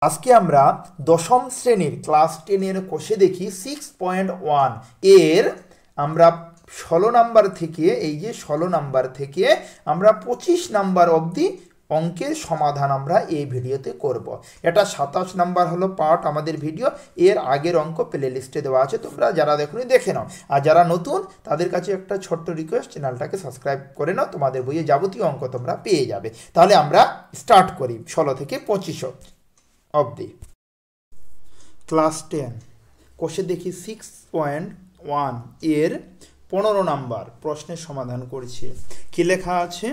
আজকে আমরা দশম শ্রেণীর ক্লাস 10 কোষে দেখি 6.1 এর আমরা 16 নাম্বার থেকে এই যে 16 নাম্বার থেকে আমরা 25 নাম্বার অবধি অঙ্কের সমাধান আমরা এই ভিডিওতে করব। এটা 27 নাম্বার হলো পার্ট আমাদের ভিডিও। এর আগের অঙ্ক প্লে লিস্টে দেওয়া আছে, তোমরা যারা দেখোনি দেখে নাও। আর যারা নতুন তাদের কাছে একটা ছোট্ট রিকোয়েস্ট, চ্যানেলটাকে সাবস্ক্রাইব করে নাও, তোমাদের বইয়ে যাবতীয় অঙ্ক তোমরা পেয়ে যাবে। তাহলে আমরা স্টার্ট করি 16 থেকে 25 অবধি। ক্লাস 10 কোষে দেখি 6.1 এর 15 নাম্বার প্রশ্নের সমাধান করছি। কি লেখা আছে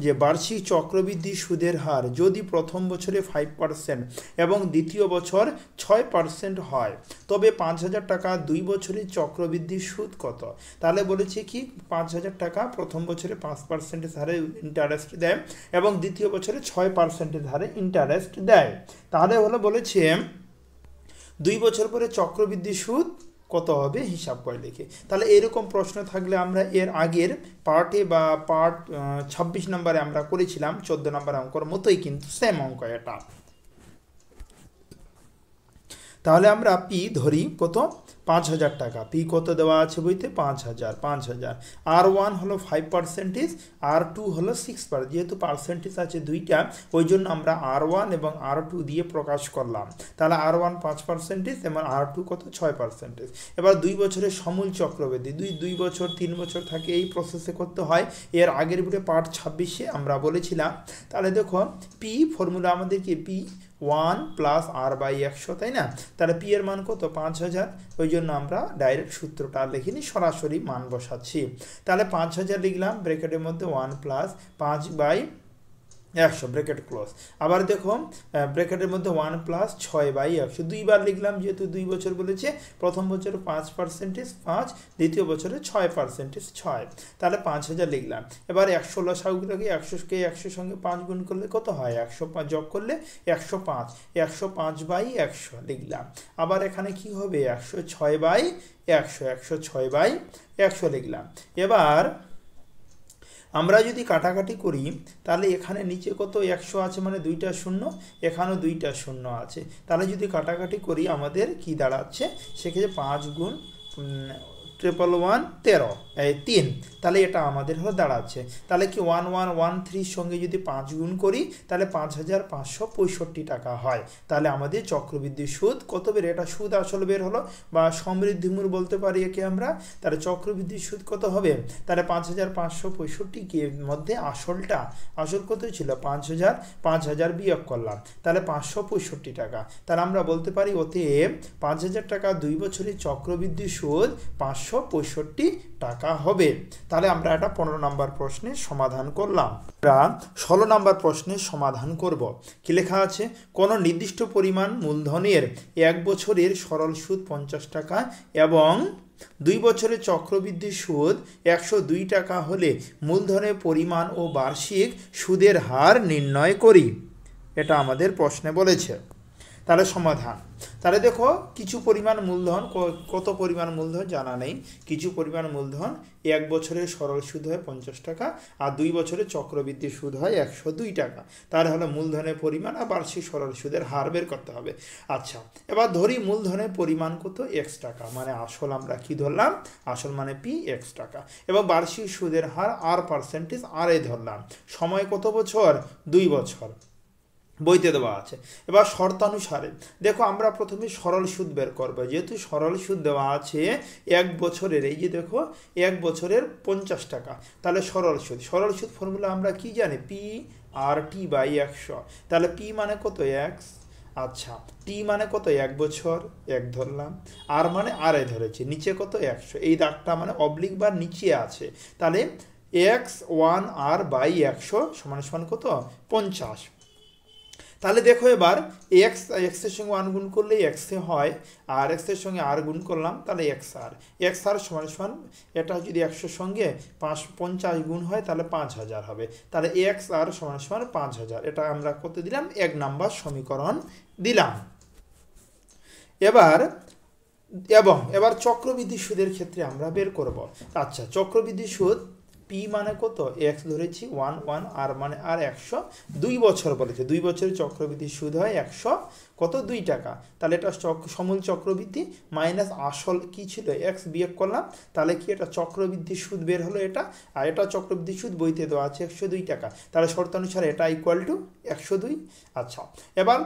যে বার্ষিক চক্রবৃদ্ধি সুদের হার যদি প্রথম বছরে 5% এবং দ্বিতীয় বছর 6% হয়, তবে 5,000 টাকা 2 বছরে চক্রবৃদ্ধি সুদ কত? তাহলে বলেছে কি 5,000 টাকা প্রথম বছরে 5% হারে ইন্টারেস্ট দেয় এবং দ্বিতীয় বছরে 6% হারে ইন্টারেস্ট দেয়। তাহলে হলো বলেছে 2 বছর পরে চক্রবৃদ্ধি সুদ কত হবে হিসাব করে লিখে। তাহলে এরকম প্রশ্ন থাকলে আমরা এর আগের পার্টে বা পার্ট 26 নম্বরে আমরা করেছিলাম 14 নম্বর অঙ্কর মতোই, কিন্তু সেম অঙ্ক এটা। তাহলে আমরা পি ধরি কত 5,000 টাকা। পি কত দেওয়া আছে বইতে 5,000। R1 হলো 5%, R2 হলো 6%। যেহেতু পার্সেন্টেজ আছে দুইটা, ওই জন্য আমরা R1 এবং R2 দিয়ে প্রকাশ করলাম। তাহলে R1 5% এবং R2 কত 6%। এবার 2 বছরের সমূল চক্রবৃদ্ধি, 2 বছর 3 বছর থাকে, এই প্রসেসে করতে হয়। এর আগের ভিডিও পার্ট 26-এ আমরা বলেছিলাম। তাহলে দেখো পি ফর্মুলা আমাদের কি পি 1 + R/100, তাই না? তাহলে পি এর মান কত 5,000, ওই জন্য আমরা ডাইরেক্ট সূত্রটা লিখিনি, সরাসরি মান বসাচ্ছি। তাহলে 5,000 লিখলাম, ব্র্যাকেটের মধ্যে 1 + 5/100 ব্র্যাকেট ক্লোজ। আবার দেখো ব্র্যাকেটের মধ্যে 1 + 6/100 দুইবার লিখলাম, যেহেতু 2 বছর বলেছে। প্রথম বছরে 5% 5, দ্বিতীয় বছরে 6% 6। তাহলে 5,000 লিখলাম। এবার 100 লসাগুলোকে 100কে 100 সঙ্গে 5 গুণ করলে কত হয় 105, যোগ করলে 105, 105/100 লিখলাম। আবার এখানে কি হবে 106/100 লিখলাম। এবার আমরা যদি কাটাকাটি করি তাহলে এখানে নিচে কত 100 আছে, মানে 2টা শূন্য, এখানেও 2টা শূন্য আছে। তাহলে যদি কাটাকাটি করি আমাদের কি দাঁড়াচ্ছে, সেক্ষেত্রে 5 গুণ 111 13 3। তাহলে এটা আমাদের হলো দাঁড়াচ্ছে। তাহলে কি 1113 সঙ্গে যদি 5 গুণ করি তাহলে 5,565 টাকা হয়। তাহলে আমাদের চক্রবৃদ্ধি সুদ কত বের, এটা সুদ আসল বের হলো, বা সমৃদ্ধিমূল বলতে পারি একে আমরা। তাহলে চক্রবৃদ্ধি সুদ কত হবে, তাহলে 5,565 কি মধ্যে আসল কত ছিল 5,000 বিয়োগ করলাম, তাহলে 565 টাকা। তাহলে আমরা বলতে পারি অতএব 5,000 টাকা 2 বছরের চক্রবৃদ্ধি সুদ 565 টাকা হবে। তাহলে আমরা এটা 15 নম্বর প্রশ্নের সমাধান করলাম। আমরা 16 নম্বর প্রশ্নের সমাধান করব। কি লেখা আছে, কোন নির্দিষ্ট পরিমাণ মূলধনের 1 বছরের সরল সুদ 50 টাকা এবং 2 বছরের চক্রবৃদ্ধি সুদ 102 টাকা হলে মূলধনের পরিমাণ ও বার্ষিক সুদের হার নির্ণয় করি। এটা আমাদের প্রশ্নে বলেছে। তাহলে সমাধান, তাহলে দেখো কিছু পরিমাণ মূলধন, কত পরিমাণ মূলধন জানা নেই। কিছু পরিমাণ মূলধন 1 বছরের সরল সুদ হয় 50 টাকা আর 2 বছরের চক্রবৃদ্ধি সুদ হয় 102 টাকা। তাহলে হলো মূলধনের পরিমাণ আর বার্ষিক সরল সুদের হার বের করতে হবে। আচ্ছা, এবার ধরি মূলধনের পরিমাণ কত x টাকা, মানে আসল আমরা কি ধরলাম, আসল মানে p x টাকা, এবং বার্ষিক সুদের হার R% আর এ ধরলাম। সময় কত বছর 2 বছর বইতে দেওয়া আছে। এবার শর্তানুসারে দেখো আমরা প্রথমে সরল সুদ বের করবো। যেহেতু সরল সুদ দেওয়া আছে 1 বছরের, এই যে দেখো 1 বছরের 50 টাকা, তাহলে সরল সুদ ফর্মুলা আমরা কি জানি P/100। তাহলে P মানে কত x, আচ্ছা T মানে কত 1 বছর 1 ধরলাম, আর মানে আর এ ধরেছি, নিচে কত 100, এই দাগটা মানে অবলিক বার নিচে আছে। তাহলে x1R/100 সমান কত 50। তাহলে দেখো এবার x এর সঙ্গে 1 গুণ করলে x এ হয়, আর x এর সঙ্গে r গুণ করলাম তাহলে xr সমান এটা যদি 100 সঙ্গে 50 গুণ হয় তাহলে 5,000 হবে। তাহলে xr সমান 5,000। এটা আমরা কত দিলাম 1 নাম্বার সমীকরণ দিলাম। এবার চক্রবৃদ্ধি সুদের ক্ষেত্রে আমরা বের করব। আচ্ছা, চক্রবৃদ্ধি সুদ পি মানে কত এক্স ধরেছি 1 আর মানে আর 102 বছর বলেছে, 2 বছরের চক্রবৃদ্ধি সুদ হয় 100 কত 2 টাকা। তাহলে এটা সমূল চক্রবৃদ্ধি মাইনাস আসল কি ছিল এক্স বিয়োগ করলাম, তাহলে কি এটা চক্রবৃদ্ধি সুদ বের হলো এটা, আর এটা চক্রবৃদ্ধি সুদ বইতে দেওয়া আছে 102 টাকা, তাহলে শর্তানুসারে এটা ইকুয়াল টু 102। আচ্ছা, এবার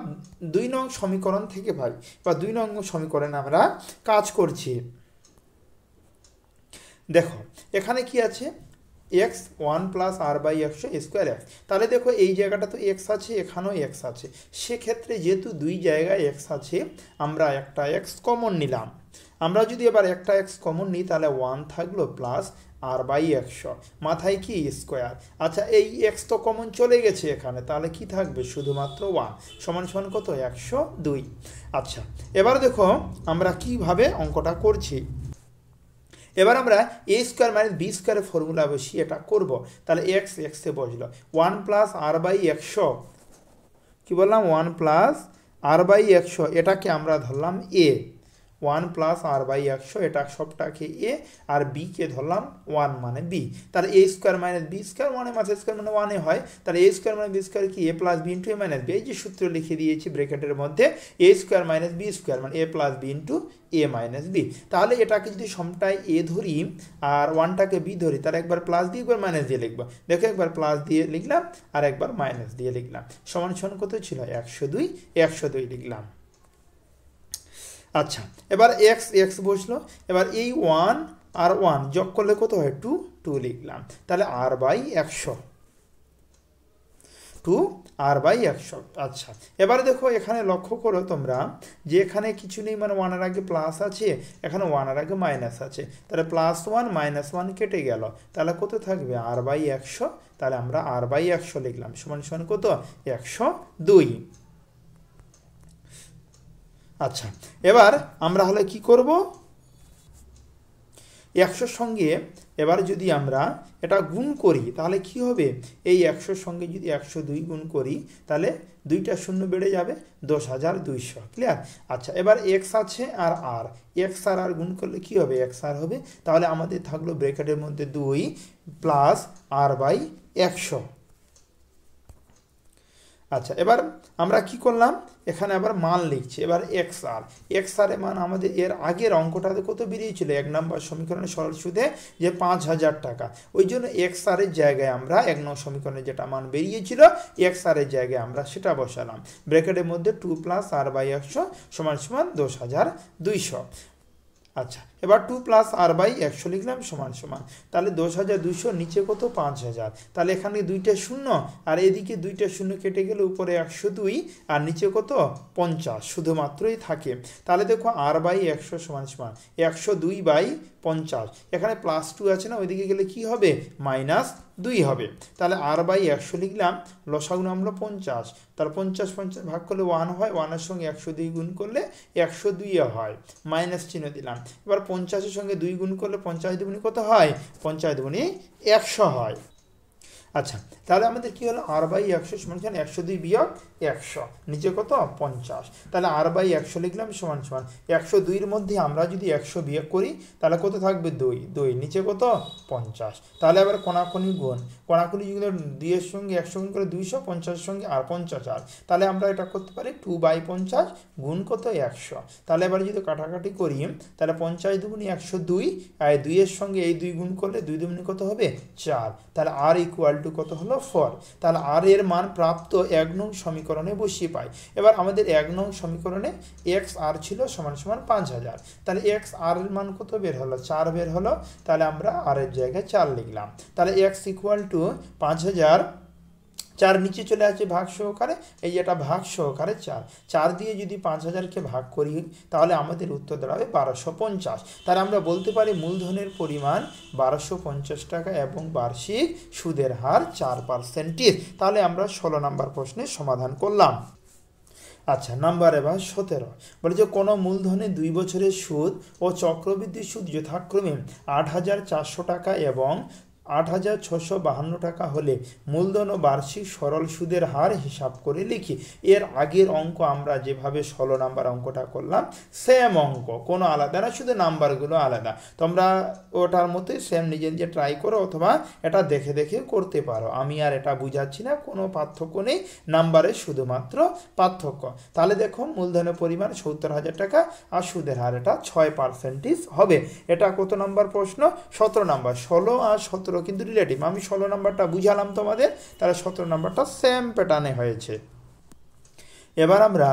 2 নং সমীকরণ থেকে ভাই বা 2 নং সমীকরণে আমরা কাজ করছি। দেখো এখানে কি আছে x 1 plus r by 100 square x, তাহলে দেখো এই জায়গাটা তো এক্স আছে, এখানেও এক্স আছে, সেক্ষেত্রে যেহেতু দুই জায়গায় এক্স আছে আমরা একটা এক্স কমন নিলাম। আমরা যদি এবার একটা এক্স কমন নিই তাহলে 1 থাকলো প্লাস আর বাই 100 মাথায় কি স্কোয়ার। আচ্ছা এই এক্স তো কমন চলে গেছে এখানে, তাহলে কি থাকবে শুধুমাত্র 1 সমান সমান কত 102। আচ্ছা এবার দেখো আমরা কিভাবে অঙ্কটা করছি। এবার আমরা এ স্কোয়ার মাইনাস বি স্কোয়ারের ফর্মুলা বসিয়ে এটা করবো। তাহলে এক্স এক্সে বসলো 1 প্লাস আর বাই 100, কী বললাম 1 প্লাস আর বাই 100, এটাকে আমরা ধরলাম এ, 1 প্লাস আর বাই 100 এটা সবটাকে এ, আর বি কে ধরলাম 1 মানে বি। তাহলে A square minus B square 1 minus square মানে 1 হয়, তাহলে A square minus B square কি A plus B into A minus B, এই যে সূত্র লিখে দিয়েছি ব্র্যাকেটের মধ্যে A square minus B square মানে A plus B into A minus B. তাহলে এটাকে যদি সমটায় এ ধরি আর 1টাকে বি ধরি তাহলে একবার প্লাস দিয়ে একবার মাইনাস দিয়ে লিখবো। দেখো একবার প্লাস দিয়ে লিখলাম আর একবার মাইনাস দিয়ে লিখলাম, সমান সমান কত ছিল 102, 102 লিখলাম। আচ্ছা এবার এক্স এক্স বসলো, এবার এই 1 আর 1 যোগ করলে কত হয় 2, 2 লিখলাম। তাহলে আর বাই 100, 2 আর বাই 100। আচ্ছা এবার দেখো এখানে লক্ষ্য করো তোমরা যে এখানে কিছু নেই, মানে 1 এর আগে প্লাস আছে, এখানে 1 এর আগে মাইনাস আছে, তাহলে +1 -1 কেটে গেল, তাহলে কত থাকবে আর বাই 100। তাহলে আমরা আর বাই 100 লিখলাম সমান সমান কত 102। আচ্ছা এবার আমরা হলে কি করব 100 সঙ্গে এবার যদি আমরা এটা গুণ করি তাহলে কি হবে, এই 100 সঙ্গে যদি 102 গুণ করি তাহলে 2টা শূন্য বেড়ে যাবে 10,200, ক্লিয়ার। আচ্ছা এবার এক্স আছে আর আর, এক্স আর গুণ করলে কি হবে এক্স আর হবে, তাহলে আমাদের থাকলো ব্র্যাকেটের মধ্যে 2 প্লাস আর বাই 100। আচ্ছা এবার আমরা কি করলাম এখানে আবার মান লিখছি, এবার এক্স আর এর মান আমাদের এর আগের অঙ্কটাতে কত বেরিয়েছিল 1 নম্বর সমীকরণের সরল সুদে যে 5,000 টাকা, ওই জন্য এক্স আর এর জায়গায় আমরা 1 নং সমীকরণে যেটা মান বেরিয়েছিল এক্স আর এর জায়গায় আমরা সেটা বসালাম, ব্র্যাকেটের মধ্যে 2 প্লাস আর বাই 100 সমান সমান 10,200। আচ্ছা এবার 2 প্লাস আর বাই 100 লিখলাম সমান সমান, তাহলে 10,200 নিচে কত 5,000, তাহলে এখানে 2টা শূন্য আর এদিকে 2টা শূন্য কেটে গেলে উপরে 102 আর নিচে কত 50 শুধুমাত্রই থাকে। তাহলে দেখো আর বাই 100 সমান সমান 102/50, এখানে +2 আছে না, ওইদিকে গেলে কি হবে -2 হবে। তাহলে আর বাই 100 লিখলাম, লসাগু নামলো 50, তাহলে 50 50 ভাগ করলে 1 হয়, 1 এর সঙ্গে 102 গুণ করলে 102 হয়, মাইনাস চিহ্ন দিলাম। এবার 50-এর সঙ্গে 2 গুণ করলে 50 দুগুণে কত হয় 50 দুগুণে 100 হয়। আচ্ছা তাহলে আমাদের কি হলো আর বাই 100 সমান সমান 102 বিয়োগ 100 নিচে কত 50, তাহলে আর বাই 100 লিখলাম সমান সমান 102 এর মধ্যে আমরা যদি 100 বিয়োগ করি তাহলে কত থাকবে 2 নিচে কত 50, তাহলে আবার কোনাকুনি গুণ, কোনাকুনি যদি 2 এর সঙ্গে 100 গুণ করে 200, 50 এর সঙ্গে আর 50 আর, তাহলে আমরা এটা করতে পারি 2/50 গুণ কত 100। তাহলে এবার যদি কাটাকাটি করি তাহলে 50 দুগুণে 102 আর 2 এর সঙ্গে এই 2 গুণ করলে 2 দুগুণে কত হবে 4, তাহলে আর ইকুয়াল টু কত হলো 4। তাহলে আর এর মান প্রাপ্ত 1 নং সমীকরণে বসিয়ে পাই। এবার আমাদের 1 নং সমীকরণে এক্স আর ছিল সমান সমান 5,000, তাহলে এক্স আর এর মান কত বের হলো 4 বের হলো, তাহলে আমরা আর এর জায়গায় 4 লিখলাম। তাহলে এক্স ইকুয়াল টু 5,000, 4 নিচে চলে আসছে ভাগ সহকারে, এই এটা ভাগ সহকারে 4 দিয়ে যদি 5,000কে ভাগ করি তাহলে আমাদের উত্তর দাঁড়াবে 1250। তাহলে আমরা বলতে পারি মূলধনের পরিমাণ 1250 টাকা এবং বার্ষিক সুদের হার 4%। তাহলে আমরা 16 নম্বর প্রশ্নের সমাধান করলাম। আচ্ছা নাম্বার এবার 17 বলে যে কোনো মূলধনে 2 বছরের সুদ ও চক্রবৃদ্ধি সুদ যথাক্রমে 8,400 টাকা এবং 8,652 টাকা হলে মূলধন ও বার্ষিক সরল সুদের হার হিসাব করে লিখি। এর আগের অঙ্ক আমরা যেভাবে 16 নাম্বার অঙ্কটা করলাম সেম অঙ্ক, কোনো আলাদা না, শুধু নাম্বারগুলো আলাদা। তোমরা ওটার মতোই সেম নিজে নিজে ট্রাই করো অথবা এটা দেখে দেখে করতে পারো। আমি আর এটা বুঝাচ্ছি না, কোনো পার্থক্য নেই, নাম্বারে শুধুমাত্র পার্থক্য। তাহলে দেখো মূলধনের পরিমাণ 70,000 টাকা আর সুদের হার এটা 6% হবে। এটা কত নাম্বার প্রশ্ন? 17 নাম্বার। 16 আর 17 কিন্তু রিলেটিভ, আমি 16 নাম্বারটা বুঝালাম তোমাদের, তাহলে 17 নাম্বারটা সেম প্যাটার্নে হয়েছে। এবার আমরা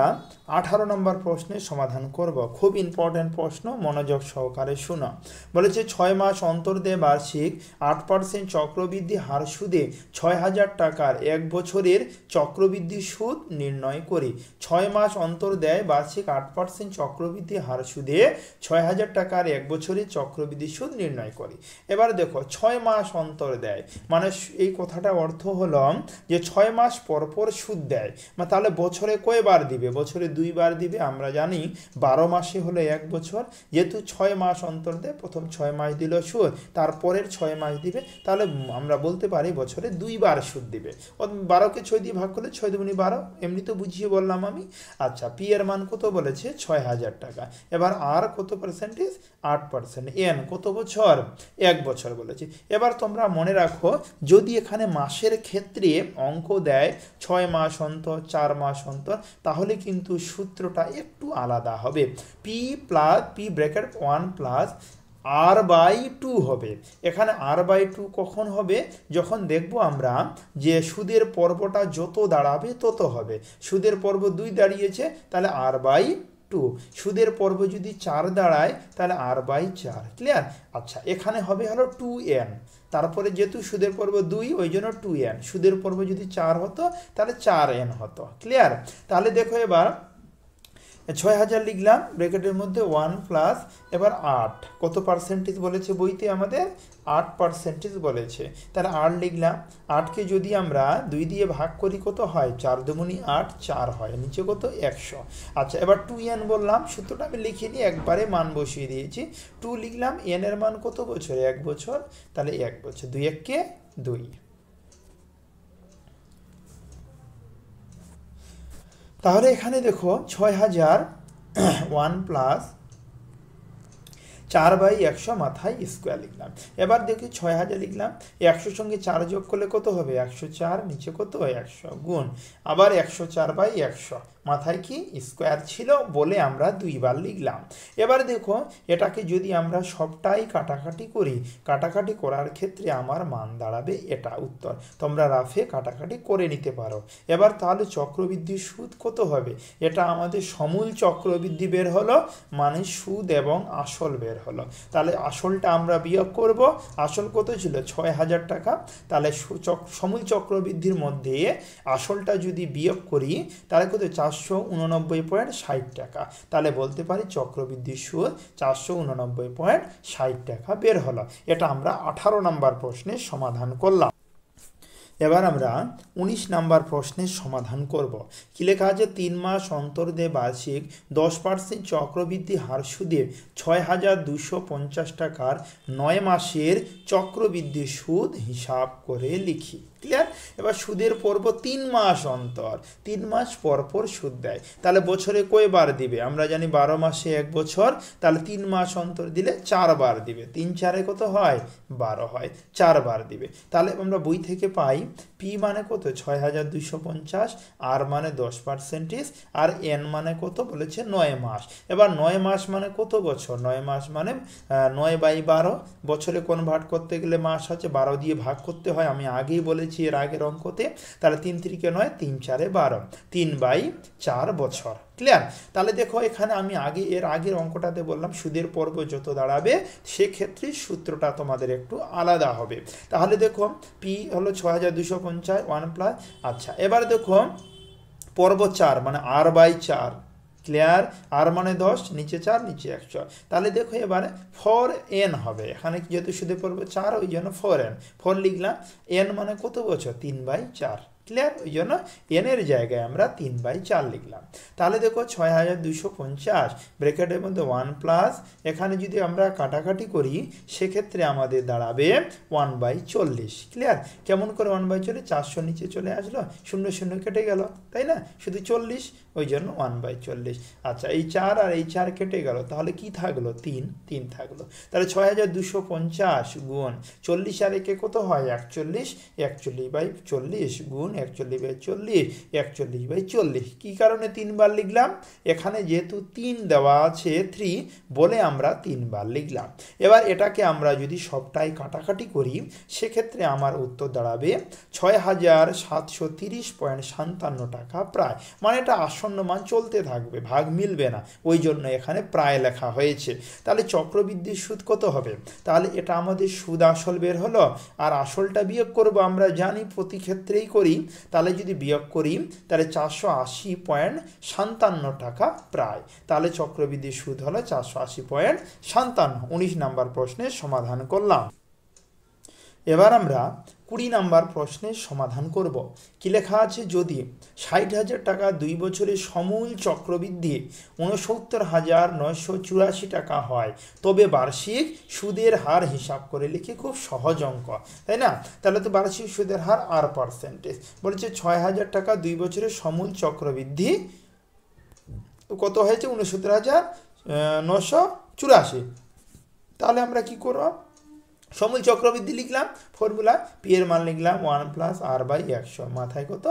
18 নম্বর প্রশ্নের সমাধান করব। খুব ইম্পর্টেন্ট প্রশ্ন, মনোযোগ সহকারে শোনো। বলেছে 6 মাস অন্তর দিয়ে বার্ষিক 8% চক্রবৃদ্ধি হার সুদে 6,000 টাকার 1 বছরের চক্রবৃদ্ধি সুদ নির্ণয় করি। 6 মাস অন্তর দেয় বার্ষিক 8% চক্রবৃদ্ধি হার সুদে 6,000 টাকার 1 বছরের চক্রবৃদ্ধি সুদ নির্ণয় করি। এবার দেখো 6 মাস অন্তর দেয় মানে এই কথাটা অর্থ হলো যে 6 মাস পর পর সুদ দেয়, মানে তাহলে বছরে কয়বার দিবে? বছরে 2 বার দিবে। আমরা জানি 12 মাসে হলো 1 বছর, যেহেতু 6 মাস অন্তর দেয়, প্রথম 6 মাস দিল সুদ, তারপরের 6 মাস দিবে, তাহলে আমরা বলতে পারি বছরে 2 বার সুদ দিবে। 12কে 6 দিয়ে ভাগ করলে 6 দুগুণে 12, এমনি তো বুঝিয়ে বললাম আমি। আচ্ছা, পি এর মান কত বলেছে? 6,000 টাকা। এবার আর কত পার্সেন্টেজ? 8%। এন কত বছর? 1 বছর বলেছে। এবার তোমরা মনে রাখো, যদি এখানে মাসের ক্ষেত্রে অঙ্ক দেয় 6 মাস অন্তর, 4 মাস অন্তর, তাহলে কিন্তু সূত্রটা একটু আলাদা হবে। পি ব্র্যাকেট 1 প্লাস r/2 হবে। এখানে r/2 কখন হবে? যখন দেখব আমরা যে সুদের পর্বটা যত দাঁড়াবে তত হবে। সুদের পর্ব 2 দাঁড়িয়েছে, তাহলে r/2। সুদের পর্ব যদি 4 দাঁড়ায় তাহলে r/4। ক্লিয়ার? আচ্ছা, এখানে হবে হলো 2n, তারপরে যেহেতু সুদের পর্ব 2 ওই জন্য 2n। সুদের পর্ব যদি 4 হতো তাহলে 4n হতো। ক্লিয়ার? তাহলে দেখো এবার 6,000 লিখলাম, ব্র্যাকেটের মধ্যে 1 প্লাস এবার 8, কত পার্সেন্টেজ বলেছে বইতে আমাদের? 8% বলেছে। তাহলে 8 লিখলাম। 8কে যদি আমরা 2 দিয়ে ভাগ করি কত হয়? 4 দুগুণে 8, 4 হয়, নিচে কত? 100। আচ্ছা, এবার 2n বললাম, সূত্রটা আমি লিখিনি, একবারে মান বসিয়ে দিয়েছি। 2 লিখলাম, n এর মান কত বছর? 1 বছর, তাহলে 1 বছর, 2 1কে 2। তাহলে এখানে দেখো 6,000 1 প্লাস 4/100 মাথায় স্কোয়ার লিখলাম। এবার দেখি 6,000 লিখলাম, 100 সঙ্গে 4 যোগ করলে কত হবে? 104, নিচে কত? 100 গুণ আবার 104/100 মাথায় কি স্কোয়ার ছিল বলে আমরা 2 বার লিখলাম। এবার দেখো এটাকে যদি আমরা সবটাই কাটাকাটি করি, কাটাকাটি করার ক্ষেত্রে আমার মান দাঁড়াবে এটা উত্তর। তোমরা রাফে কাটাকাটি করে নিতে পারো। এবার তাহলে চক্রবৃদ্ধি সুদ কত হবে? এটা আমাদের সমূল চক্রবৃদ্ধি বের হলো, মানে সুদ এবং আসল বের হলো। তাহলে আসলটা আমরা বিয়োগ করব। আসল কত ছিল? 6,000 টাকা। তাহলে সমূল চক্রবৃদ্ধির মধ্যে আসলটা যদি বিয়োগ করি তাহলে কত? 489.60 টাকা। তাহলে বলতে পারি চক্রবৃদ্ধির সুদ 489.60 টাকা বের হলো। এটা আমরা 18 নম্বর প্রশ্নের সমাধান করলাম। এবার আমরা 19 নাম্বার প্রশ্নের সমাধান করব। কি লেখা আছে? 3 মাস অন্তর দিয়ে বার্ষিক 10% চক্রবৃদ্ধি হার সুদে 6,250 টাকার 9 মাসের চক্রবৃদ্ধি সুদ হিসাব করে লিখি। ক্লিয়ার? এবার সুদের পর্ব 3 মাস অন্তর, 3 মাস পর পর সুদ দেয়, তাহলে বছরে কয়বার দিবে? আমরা জানি 12 মাসে 1 বছর, তাহলে 3 মাস অন্তর দিলে 4 বার দিবে। 3 4 কত হয়? 12 হয়, 4 বার দিবে। তাহলে আমরা বই থেকে পাই পি মানে কত? 6,250, আর মানে 10%, আর এন মানে কত বলেছে? 9 মাস। এবার 9 মাস মানে কত বছর? 9 মাস মানে 9/12। বছরে কনভার্ট করতে গেলে মাস আছে 12 দিয়ে ভাগ করতে হয়, আমি আগেই বলেছি এর আগের অঙ্কতে। তাহলে 3 3 9, 3 4 12, 3/4 বছর। ক্লিয়ার? তাহলে দেখো এখানে আমি এর আগের অঙ্কটাতে বললাম সুদের পর্ব যত দাঁড়াবে সেক্ষেত্রে সূত্রটা তোমাদের একটু আলাদা হবে। তাহলে দেখো পি হলো 6,250 1 প্লাস। আচ্ছা, এবার দেখো পর্ব 4 মানে r/4। ক্লিয়ার? আর মানে 10, নিচে 4, নিচে 100। তাহলে দেখো এবারে 4n হবে। এখানে যেহেতু সুদের পর্ব 4 ওই জন্য 4n। 4 লিখলাম। n মানে কত বছর? 3/4। ক্লিয়ার? ওই জন্য এনের জায়গায় আমরা 3/4 লিখলাম। তাহলে দেখো 6250 ব্র্যাকেটের মধ্যে 1 প্লাস, এখানে যদি আমরা কাটাকাটি করি সেক্ষেত্রে আমাদের দাঁড়াবে 1/40। ক্লিয়ার? কেমন করে 1/40? 400 নিচে চলে আসলো, 0 0 কেটে গেল, তাই না? শুধু 40, ওই জন্য 1/40। আচ্ছা, এই 4 আর এই 4 কেটে গেল, তাহলে কি থাকলো? 3 থাকলো। তাহলে 6250 গুণ 40 আর একে কত হয়? 41, 41/40 গুণ 41/40, 41/40। কি কারণে 3 বার লিখলাম? এখানে যেহেতু 3 দেওয়া আছে 3 বলে আমরা 3 বার লিখলাম। এবার এটাকে আমরা যদি সবটাই কাটাকাটি করি সেক্ষেত্রে আমার উত্তর দাঁড়াবে 6730.57 টাকা প্রায়। মানে এটা আসন্ন মান, চলতে থাকবে, ভাগ মিলবে না, ওই জন্য এখানে প্রায় লেখা হয়েছে। তাহলে চক্রবৃদ্ধির সুদ কত হবে? তাহলে এটা আমাদের সুদ আসল বের হলো, আর আসলটা বিয়োগ করব, আমরা জানি প্রতি ক্ষেত্রেই করি। তাহলে যদি বিয়োগ করি তাহলে 480.57 টাকা প্রায়। তাহলে চক্রবৃদ্ধির সুদ হলো 480.57। 19 নম্বর প্রশ্নের সমাধান করলাম। এবার আমরা 20 নম্বর প্রশ্নের সমাধান করব। কি লেখা আছে? যদি 60,000 টাকা 2 বছরে সমূল চক্রবৃদ্ধি 69,984 টাকা হয় তবে বার্ষিক সুদের হার হিসাব করে লিখি। খুব সহজ অঙ্ক, তাই না? তাহলে তো বার্ষিক সুদের হার R%। বলছে 6,000 টাকা 2 বছরে সমূল চক্রবৃদ্ধি কত হয়েছে? 69,984। তাহলে আমরা কি করব? সমূল চক্রবৃদ্ধি লিখলাম, ফর্মুলা পি এর মান লিখলাম 1 প্লাস R/100, মাথায় কত?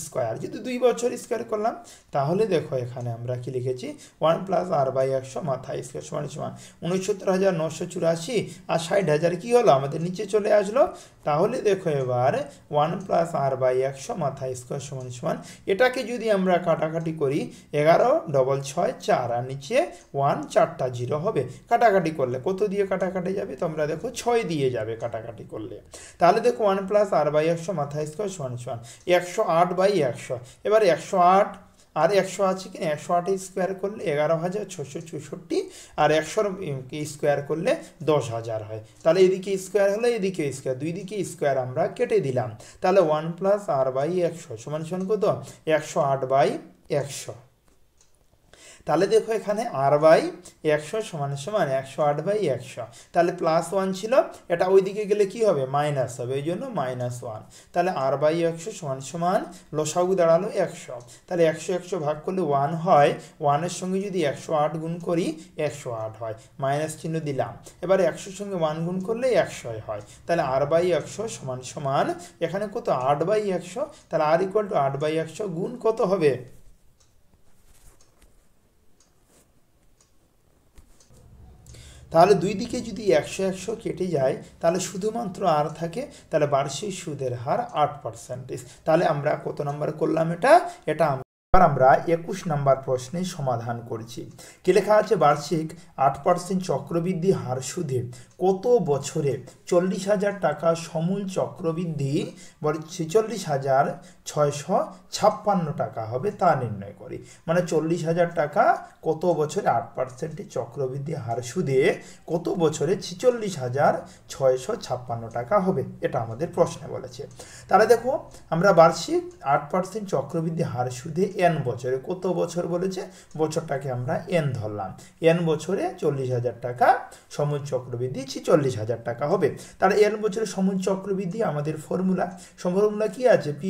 স্কোয়ার। যদি 2 বছর স্কোয়ার করলাম তাহলে দেখো এখানে আমরা কি লিখেছি? 1 প্লাস R/100 মাথায় স্কোয়ার সমান সমান 69,984, আর 60,000 কি হলো? আমাদের নিচে চলে আসলো। তাহলে দেখো এবার 1 প্লাস R/100 মাথায় স্কোয়ার সমান সমান, এটাকে যদি আমরা কাটাকাটি করি 11 ডবল 6 4, আর নিচে 1 4টা 0 হবে। কাটাকাটি করলে কত দিয়ে কাটাকাটি যাবে? তোমরা দেখো 6 দিয়ে যাবে কাটাকাটি করলে। তাহলে দেখো 1 প্লাস R/100 মাথায় স্কোয়ার সমান সমান 108/100। এবার 108 আর 100 আছে কিনা? 108 স্কোয়ার করলে 11,664, আর 100 স্কোয়ার করলে 10,000 হয়। তাহলে এদিকে স্কোয়ার হলো, এদিকে স্কোয়ার, দুই দিকে স্কোয়ার আমরা কেটে দিলাম। তাহলে 1 প্লাস R/100 সমান সমান কত? 108/100। তাহলে দেখো এখানে R/100 সমান সমান 108/100। তাহলে +1 ছিল, এটা ওই দিকে গেলে কি হবে? মাইনাস হবে, এই জন্য -1। তাহলে R/100 সমান সমান লসাগু দাঁড়ালো 100। তাহলে 100 ভাগ করলে 1 হয়, 1 এর সঙ্গে যদি 108 গুণ করি 108 হয়, মাইনাস চিহ্ন দিলাম। এবার 100 সঙ্গে 1 গুণ করলে 100 হয়। তাহলে R/100 সমান সমান এখানে কত? 8/100। তাহলে R = 8/100 গুণ কত হবে? তাহলে দুই দিকে যদি 100 কেটে যায় তাহলে শুধুমাত্র আর থাকে, তাহলে বার্ষিক সুদের হার 8%। তাহলে আমরা কত নাম্বার করলাম? এটা আমরা 21 নম্বর প্রশ্নের সমাধান করছি। কি লেখা আছে? বার্ষিক 8% চক্রবৃদ্ধি হার সুদে কত বছরে 40,000 টাকা সমূল চক্রবৃদ্ধি 46,656 টাকা হবে তা নির্ণয় করি। মানে 40,000 টাকা কত বছরে 8% চক্রবৃদ্ধি হার সুদে কত বছরে 46,656 টাকা হবে, এটা আমাদের প্রশ্নে বলেছে। তাহলে দেখো আমরা বার্ষিক 8% চক্রবৃদ্ধি হার সুদে n বছরে, কত বছর বলেছে? বছরটাকে আমরা n ধরলাম। n বছরে 40,000 টাকা সমূল চক্রবৃদ্ধি 46,000 টাকা হবে। তাহলে n বছরে সমূল চক্রবৃদ্ধি আমাদের ফর্মুলা কি আছে? p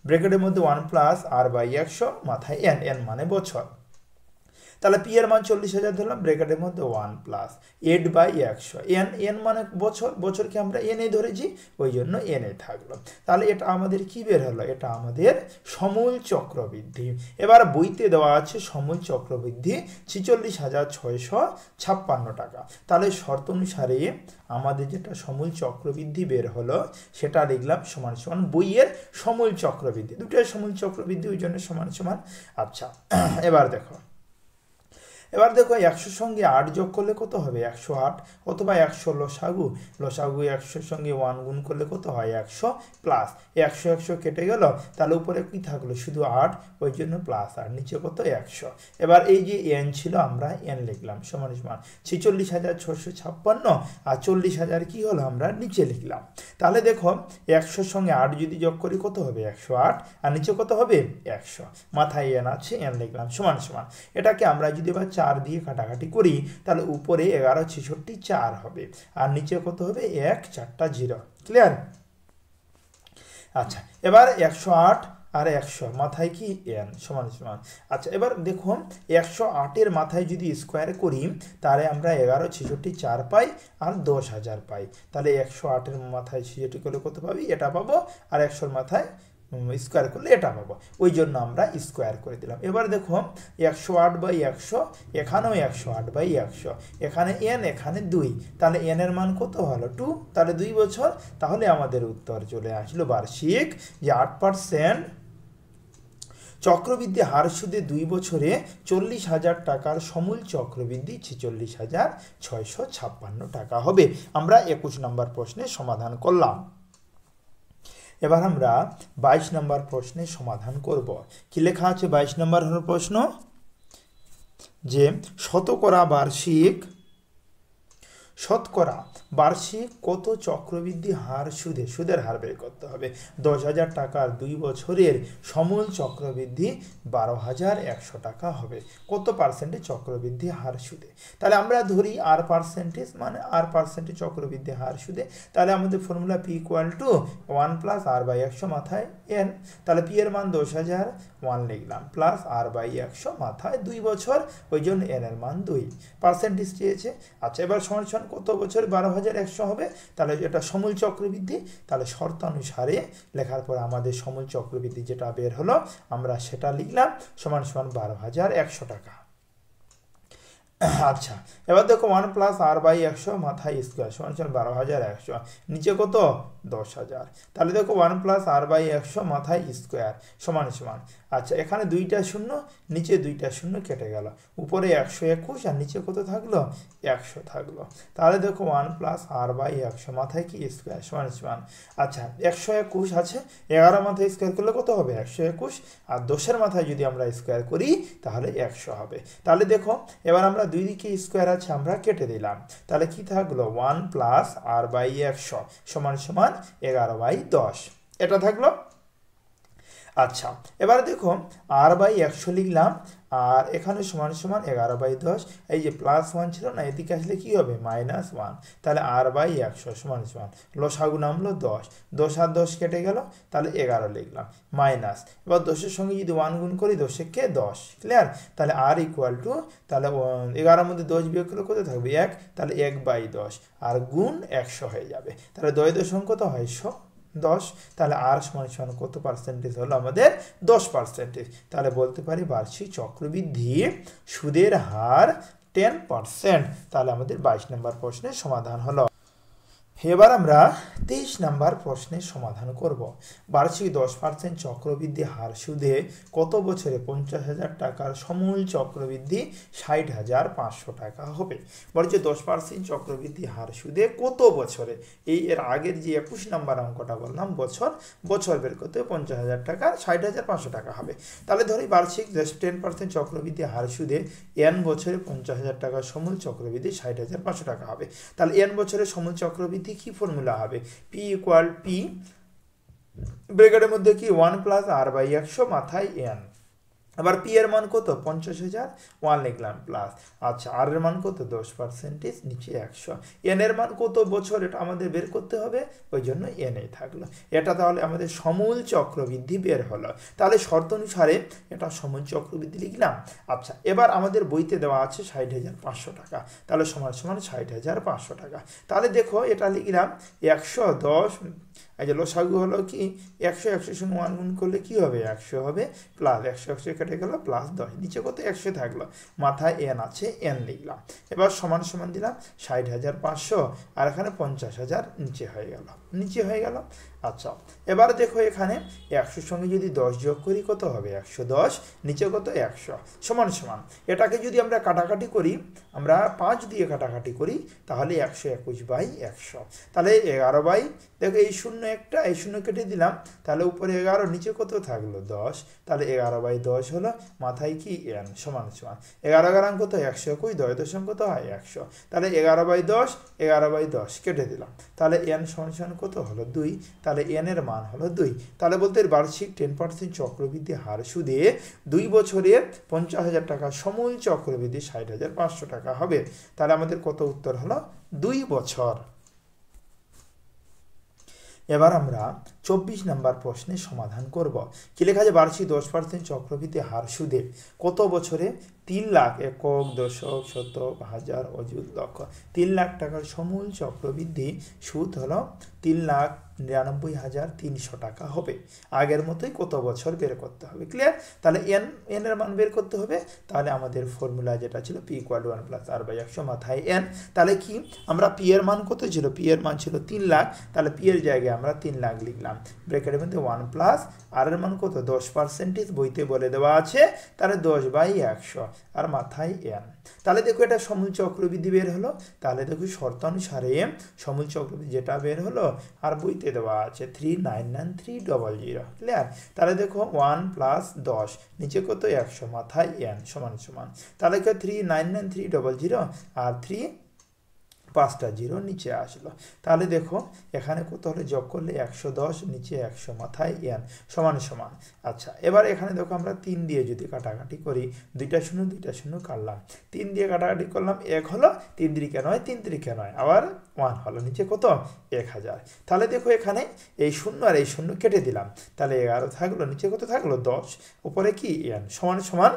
ব্র্যাকেটের মধ্যে 1 প্লাস R/100 মাথায় n মানে বছর। তাহলে পি এর মান 40,000 ধরলাম, ব্র্যাকেটের মধ্যে 1 প্লাস 8/100। n মানে বছর, বছরকে আমরা n এ ধরেছি, ওই জন্য n এ থাকলো। তাহলে এটা আমাদের কি বের হলো? এটা আমাদের সমূল চক্রবৃদ্ধি। এবার বইতে দেওয়া আছে সমূল চক্রবৃদ্ধি 46,656 টাকা। তাহলে শর্ত অনুসারে আমাদের যেটা সমূল চক্রবৃদ্ধি বের হলো সেটা লিখলাম সমান সমান বইয়ের সমূল চক্রবৃদ্ধি, দুটোই সমূল চক্রবৃদ্ধি, ওই জন্য সমান সমান। আচ্ছা, এবার দেখো এবার দেখো 100 সঙ্গে 8 যোগ করলে কত হবে 108, অথবা 100 লসাগু 100-র সঙ্গে 1 গুণ করলে কত হয় 100 প্লাস 100 কেটে গেল, তাহলে উপরে কি থাকলো শুধু 8, ওই জন্য প্লাস 8, নিচে কত 100। এবার এই যে n ছিল আমরা n লিখলাম সমান সমান 46,656 আর 40,000 কি হলো আমরা নিচে লিখলাম। তাহলে দেখো 100 সঙ্গে 8 যদি যোগ করি কত হবে 108, আর নিচে কত হবে 100, মাথায় n আছে n লিখলাম সমান সমান। এটাকে আমরা যদি এবার 4 দিয়ে কাটাকাটি করি তাহলে উপরে 11×66 4 হবে, আর নিচে কত হবে 1 4টা 0। ক্লিয়ার? আচ্ছা, এবার 108 আর 100 মাথায় কি n সমান সমান। আচ্ছা, এবার দেখো 108-এর মাথায় যদি স্কোয়ার করি তাহলে আমরা 11×66 4 পাই আর 10,000 পাই। তাহলে 108-এর মাথায় 66 করলে কত পাবি এটা পাবো, আর 100-এর মাথায় স্কোয়ার করলে এটা পাবো, ওই জন্য আমরা স্কোয়ার করে দিলাম। এবার দেখো 108/100, এখানেও 108/100, এখানে n এখানে 2, তাহলে n এর মান কত হলো 2, তাহলে 2 বছর। তাহলে আমাদের উত্তর চলে আসলো বার্ষিক যে 8% চক্রবৃদ্ধি হার সুদে 2 বছরে 40,000 টাকার সমূল চক্রবৃদ্ধি 46,656 টাকা হবে। আমরা 21 নম্বর প্রশ্নের সমাধান করলাম। এবার আমরা 22 নম্বর প্রশ্নের সমাধান করব। কি লেখা আছে 22 নম্বর হলো প্রশ্ন যে শতকরা বার্ষিক কত চক্রবৃদ্ধি হার সুদের হার বের করতে হবে। 10,000 টাকার 2 বছরের সমূল চক্রবৃদ্ধি 12,100 টাকা হবে। কত পার্সেন্টে চক্রবৃদ্ধি হার সুদে? তাহলে আমরা ধরি আর পার্সেন্টেজ, মানে আর পার্সেন্টে চক্রবৃদ্ধি হার সুদে। তাহলে আমাদের ফর্মুলা P = 1 + r/100 মাথায় n। তাহলে P এর মান 10,000, 1 লিখলাম, প্লাস r/100 মাথায় 2 বছর, ওই জন্য n এর মান 2 পার্সেন্টেজ চেয়েছে। আচ্ছা, এবার সমান কত বছর 12,100 হবে, তাহলে এটা সমূল চক্রবৃদ্ধি। তাহলে শর্তানুসারে লেখার পর আমাদের সমূল চক্রবৃদ্ধি যেটা বের হলো আমরা সেটা লিখলাম সমান 12,100 টাকা। আচ্ছা, এবার দেখো 1 + r/100 মাথায় স্কোয়ার সমান 12,100, নিচে কত 10,000। তাহলে দেখো 1 + r/100 মাথায় স্কোয়ার সমান সমান। আচ্ছা, এখানে 2টা শূন্য, নিচে 2টা শূন্য কেটে গেল, উপরে 121 আর নিচে কত থাকলো 100 থাকলো। তাহলে দেখো 1 + r/100 মাথায় কি স্কোয়ার সমান সমান। আচ্ছা, 121 আছে, 11 মাথায় স্কোয়ার করলে কত হবে 121, আর 10-এর মাথায় যদি আমরা স্কোয়ার করি তাহলে 100 হবে। তাহলে দেখো এবার আমরা দুই দিকে স্কোয়ার আছে আমরা কেটে দিলাম, তাহলে কি থাকলো 1 + r/100 সমান সমান 11/10, এটা থাকলো। আচ্ছা, এবার দেখো r/100 লিখলাম, আর এখানে সমান সমান 11/10, এই যে +1 ছিল না, এদিকে আসলে কি হবে -1, তাহলে r/100 সমান সমান লসাগু নামলো 10, 10 আর 10 কেটে গেল, তাহলে 11 লিখলাম মাইনাস। এবার 10-এর সঙ্গে যদি 1 গুণ করি 10-এ 10, ক্লিয়ার? তাহলে r = তাহলে 11-র মধ্যে 10 বিয়োগ করলে কত থাকবে 1, তাহলে 1/10 আর গুণ 100 হয়ে যাবে। তাহলে 10 কত হয় 10, তাহলে r সমান সমান কত পার্সেন্টেজ হলো আমাদের 10%। তাহলে বলতে পারি বার্ষিক চক্রবৃদ্ধি সুদের হার 10%। তাহলে আমাদের 22 নম্বর প্রশ্নের সমাধান হলো। এবার আমরা 23 নম্বর প্রশ্নের সমাধান করব। বার্ষিক 10% চক্রবৃদ্ধি হার সুদে কত বছরে 50,000 টাকার সমূল চক্রবৃদ্ধি 60,500 টাকা হবে। বলছে 10% চক্রবৃদ্ধি হার সুদে কত বছরে, এর আগের যে 21 নম্বর অঙ্কটা বললাম বছর বের করতে 50,000 টাকার 60,500 টাকা হবে। তাহলে ধরি বার্ষিক 10% চক্রবৃদ্ধি হার সুদে n বছরে 50,000 টাকার সমূল চক্রবৃদ্ধি 60,500 টাকা হবে। তাহলে n বছরের সমূল চক্রবৃদ্ধি কি ফর্মুলা হবে, P = P ব্র্যাকেটের মধ্যে কি 1 + r/100 মাথায় n। আবার P এর মান কত 50,000, 1 লিখলাম প্লাস। আচ্ছা, r এর মান কত 10%, নিচে 100, n এর মান কত বছর এটা আমাদের বের করতে হবে, ওই জন্য n এই থাকলো। এটা তাহলে আমাদের সমূল চক্রবৃদ্ধি বের হলো। তাহলে শর্ত অনুসারে এটা সমূল চক্রবৃদ্ধি লিখলাম। আচ্ছা, এবার আমাদের বইতে দেওয়া আছে 60,500 টাকা, তাহলে সমান সমান 60,500 টাকা। তাহলে দেখো এটা লিখলাম 110, এই যে লসাগু হলো কি 100 সঙ্গে 1 গুণ করলে কি হবে 100 হবে, প্লাস 100 কেটে গেল প্লাস 10, নিচে কত 100 থাকলো, মাথায় n আছে n লিখলাম। এবার সমান সমান দিলাম 60,500, আর এখানে 50,000 নিচে হয়ে গেল। আচ্ছা, এবার দেখো এখানে 100 সঙ্গে যদি 10 যোগ করি কত হবে 110, নিচে কত 100 সমান সমান। এটাকে যদি আমরা কাটাকাটি করি, আমরা 5 দিয়ে কাটাকাটি করি, তাহলে 121/100। তাহলে 11 দেখো এই শূন্য একটা, এই শূন্য কেটে দিলাম, তাহলে উপরে 11, নিচে কত থাকলো 10, তাহলে 11/10 হলো, মাথায় কি n সমান সমান 11 কত 121, 10 দশমিক কত হয় 100, তাহলে 11/10 11/10 কেটে দিলাম, তাহলে n সমান সমান কত হলো 2, তাহলে n এর মান হলো 2। তাহলে বলতে বার্ষিক 10% চক্রবৃদ্ধি হার সুদে 2 বছরে 50,000 টাকা, সমূল চক্রবৃদ্ধি 60,500 টাকা হবে। তাহলে আমাদের কত উত্তর হলো 2 বছর। এবার আমরা 24 নম্বর প্রশ্নের সমাধান করব। কি লেখা আছে, বার্ষিক 10% চক্রবৃদ্ধি হার সুদে কত বছরে 3 লাখ, একক, দশক, শতক, হাজার, অযুত, লক্ষ, 3 লাখ টাকার সমূল চক্রবৃদ্ধি সুদ হলো 3,99,300 টাকা হবে। আগের মতোই কত বছর বের করতে হবে, ক্লিয়ার? তাহলে এন এর মান বের করতে হবে। তাহলে আমাদের ফর্মুলা যেটা ছিল P = 1 + r/100 মাথায় n। তাহলে কি আমরা P এর মান কত ছিল, P এর মান ছিল 3 লাখ, তাহলে P এর জায়গায় আমরা 3 লাখ লিখলাম, ব্র্যাকেটের মধ্যে 1 প্লাস r এর মান কত 10%, বইতে বলে দেওয়া আছে, তাহলে 10/100 আর মাথায় n। তাহলে দেখো এটা সমূল চক্রবৃদ্ধি বের হলো। তাহলে দেখো শর্তানুসারে সমূল চক্রবৃদ্ধি যেটা বের হলো আর বইতে দেওয়া আছে 3,99,300, ক্লিয়ার? তাহলে দেখো 1 + 10, নিচে কত 100, মাথায় n সমান সমান, তাহলে 3,99,300 আর 3 5টা 0 নিচে আসলো। তাহলে দেখো এখানে কত হলে যোগ করলে 110, নিচে 100, মাথায় n সমান সমান। আচ্ছা, এবার এখানে দেখো আমরা 3 দিয়ে যদি কাটাকাটি করি, 2টা শূন্য 2টা শূন্য কাটলাম, 3 দিয়ে কাটাকাটি করলাম 1 হলো, 3 3 নয়, 3 3 নয়, আবার 1 হলো, নিচে কত 1000। তাহলে দেখো এখানে এই শূন্য আর এই শূন্য কেটে দিলাম, তাহলে 11 থাকলো, নিচে কত থাকলো 10, উপরে কি n সমান সমান।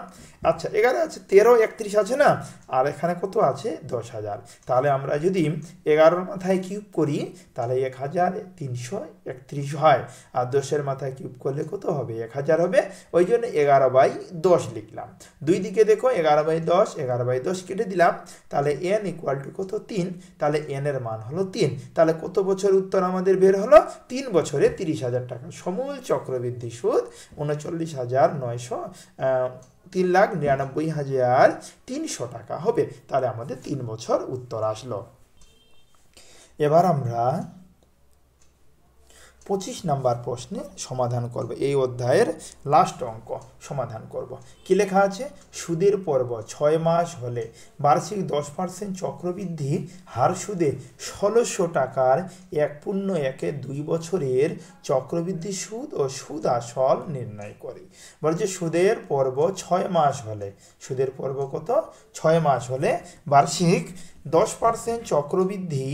আচ্ছা, 11 আছে, 13 31 আছে না, আর এখানে কত আছে 10,000। তাহলে আমরা যদি 11 মাথায় কিউব করি তাহলে 1331 হয়, আর 10 মাথায় কিউব করলে কত হবে 1000 হবে, ওই জন্য 11/10 লিখলাম। দুই দিকে দেখো 11/10 11/10 কেটে দিলাম, তাহলে n = কত 3, তাহলে n এর মান হলো 3। তাহলে কত বছর উত্তর আমাদের বের হলো 3 বছরে 30,000 টাকা সমূল চক্রবৃদ্ধি সুদ 39,900 3,99,300 টাকা হবে। তাহলে আমাদের 3 বছর উত্তর আসলো। এবার আমরা 25 নম্বর প্রশ্নে সমাধান করব, এই অধ্যায়ের লাস্ট অঙ্ক সমাধান করব। কি লেখা আছে, সুদের পর্ব 6 মাস হলে বার্ষিক 10% চক্রবৃদ্ধি হার সুদে 1600 টাকার 1.1 বছরের চক্রবৃদ্ধি সুদ ও সুদ আসল নির্ণয় করে। বলছে সুদের পর্ব 6 মাস হলে, সুদের পর্ব কত 6 মাস হলে বার্ষিক 10% চক্রবৃদ্ধি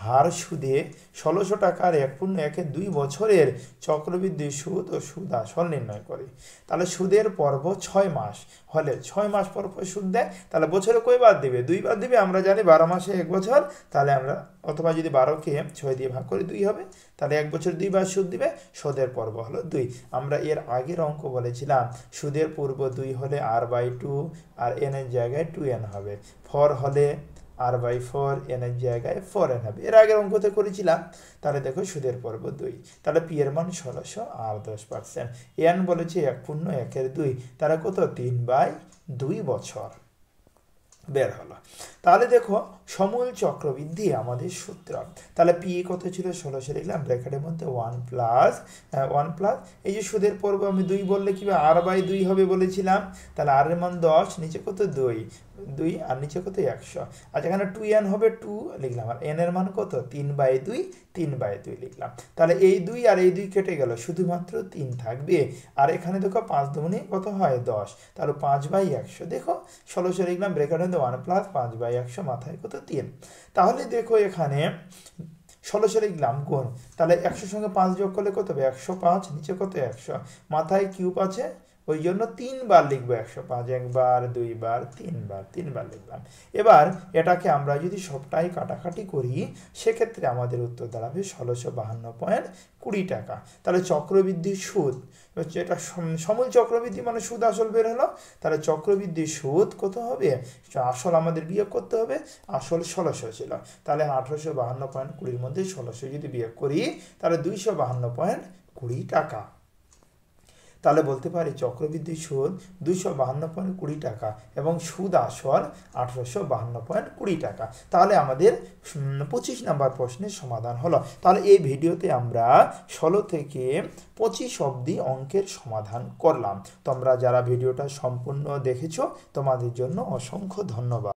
হার সুদে 1600 টাকার 1.1 বছরের চক্রবৃদ্ধি সুদ ও সুদ আসল নির্ণয় করে। তাহলে সুদের পর্ব 6 মাস হলে 6 মাস পর পর সুদ দেয়, তাহলে বছরে কয়বার দিবে 2 বার দিবে, আমরা জানি 12 মাসে 1 বছর, তাহলে আমরা অথবা যদি 12কে 6 দিয়ে ভাগ করি 2 হবে, তাহলে 1 বছর 2 বার সুদ দিবে, সুদের পর্ব হলো 2। আমরা এর আগের অঙ্ক বলেছিলাম সুদের পূর্ব 2 হলে r/2 আর n এর জায়গায় 2n হবে, 4 হলে r/4 n এর জায়গায় 4n হবে, এর আগের অঙ্কতে করেছিলাম। তাহলে দেখো সুদের পর্ব 2, তাহলে p এর মান 1600 আর 10%, n বলেছে 1.1/2, তাহলে কত 3/2 বছর বের হলো। তাহলে দেখো সমূল চক্রবৃদ্ধি আমাদের সূত্র, তাহলে p কত ছিল 1600 লিখলাম, ব্র্যাকেটের মধ্যে 1 প্লাস এই যে সুদের পর্ব আমি 2 বললে কি r/2 হবে বলেছিলাম, তাহলে r এর মান 10, নিচে কত 2 আর নিচে কত 100, আর এখানে 2n হবে 2 লিখলাম, আর n এর মান কত 3/2 লিখলাম। তাহলে এই 2 আর এই 2 কেটে গেল, শুধুমাত্র 3 থাকবে, আর এখানে দেখো 5 দুগুণে কত হয় 10, তাহলে 5/100, দেখো 1600 লিখলাম, ব্র্যাকেটের মধ্যে 1 প্লাস 5/100, মাথায় কত 3। তাহলে দেখো এখানে 1600 লিখলাম গুণ, তাহলে 100 সঙ্গে 5 যোগ করলে কত হবে 105, নিচে কত 100, মাথায় কিউব আছে ওই জন্য 3 বার লিখবো 105, একবার, দুইবার, তিনবার লিখলাম। এবার এটাকে আমরা যদি সবটাই কাটাকাটি করি সেক্ষেত্রে আমাদের উত্তর দাঁড়াবে 1652.20 টাকা। তাহলে চক্রবৃদ্ধির সুদ হচ্ছে, এটা সমূল চক্রবৃদ্ধি মানে সুদ আসল বের হলো, তাহলে চক্রবৃদ্ধির সুদ কত হবে, আসল আমাদের বিয়োগ করতে হবে, আসল 1600 ছিল, তাহলে 1852.20 মধ্যে 1600 যদি বিয়োগ করি তাহলে 252.20 টাকা। তাহলে বলতে পারি চক্রবৃদ্ধি সুদ 252.20 টাকা এবং সুদ আসল 1852.20 টাকা। তাহলে আমাদের 25 নম্বর প্রশ্নের সমাধান হলো। তাহলে এই ভিডিওতে আমরা 16 থেকে 25 অবধি অঙ্কের সমাধান করলাম। তোমরা যারা ভিডিওটা সম্পূর্ণ দেখেছো তোমাদের জন্য অসংখ্য ধন্যবাদ।